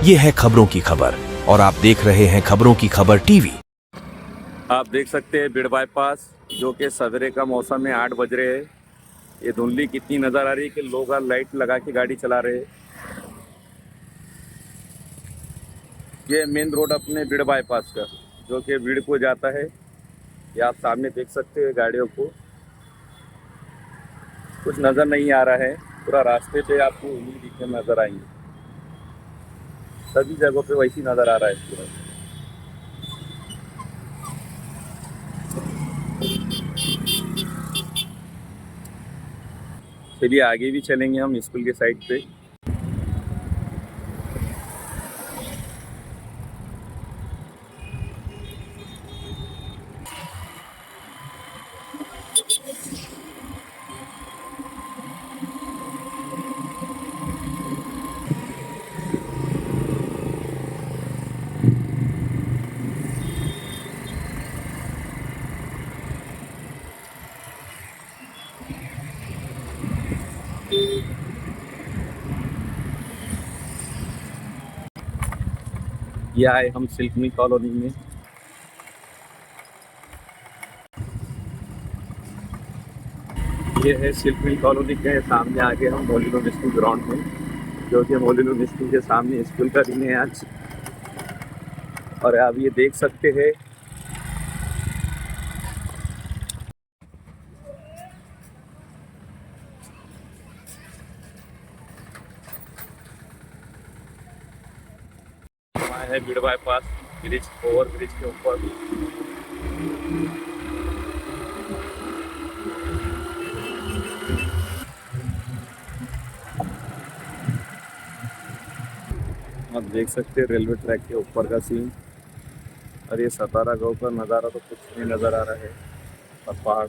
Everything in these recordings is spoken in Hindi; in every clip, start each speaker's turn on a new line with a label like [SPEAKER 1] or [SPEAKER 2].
[SPEAKER 1] ये है खबरों की खबर और आप देख रहे हैं खबरों की खबर टीवी।
[SPEAKER 2] आप देख सकते हैं बीड़ बाईपास, जो कि सवेरे का मौसम है, 8 बज रहे हैं। ये धुंधली कितनी नज़र आ रही है कि लोग लाइट लगा के गाड़ी चला रहे हैं। ये मेन रोड अपने बीड़ बाईपास का, जो कि बीड़ को जाता है। ये आप सामने देख सकते हैं, गाड़ियों को कुछ नज़र नहीं आ रहा है। पूरा रास्ते पे आपको उंगली दिखने नज़र आएंगे, सभी जगहों पे वैसी नज़र आ रहा है पूरा। चलिए आगे भी चलेंगे हम स्कूल के साइड पे। ये आए हम सिल्क मिल कॉलोनी में। ये है सिल्क मिल कॉलोनी के सामने आगे हम मोलिनो स्कूल ग्राउंड में, जो कि मोलिनो स्कूल के सामने स्कूल का दिन है आज। और आप ये देख सकते हैं, वहाँ है Beed bypass bridge, over bridge के ऊपर। आप देख सकते हैं रेलवे ट्रैक के ऊपर का सीन। और ये सतारा गांव का नज़ारा तो कुछ नहीं नज़र आ रहा है, और पहाड़।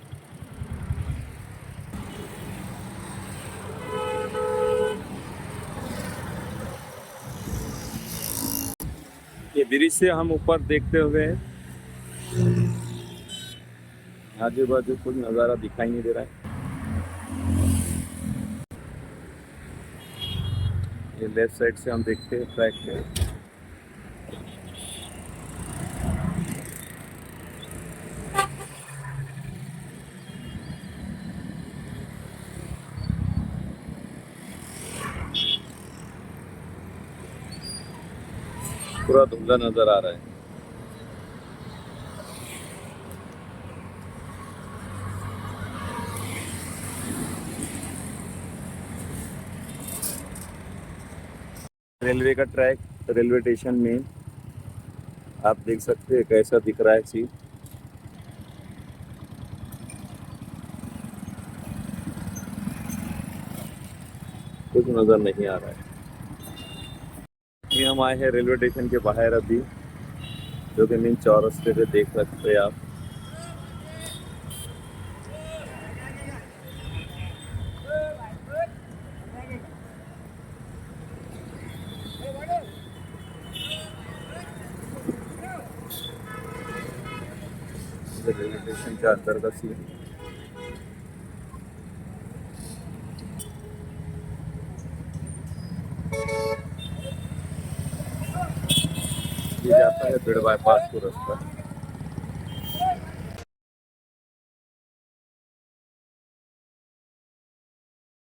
[SPEAKER 2] ये ब्रिज से हम ऊपर देखते हुए आजू बाजू कुछ नज़ारा दिखाई नहीं दे रहा है। ये लेफ्ट साइड से हम देखते हैं ट्रैक पे। पूरा धुंधला नज़र आ रहा है। रेलवे का ट्रैक रेलवे स्टेशन में आप देख सकते हैं कैसा दिख रहा है सीन। कुछ नज़र नहीं आ रहा है। ये हम आए हैं रेलवे स्टेशन के बाहर अभी, जो कि मेन चौरस्ते पे देख सकते हैं आप। रेलवे स्टेशन के अंदर का सीन। ये जाता है बीड़ बाईपास को रास्ता।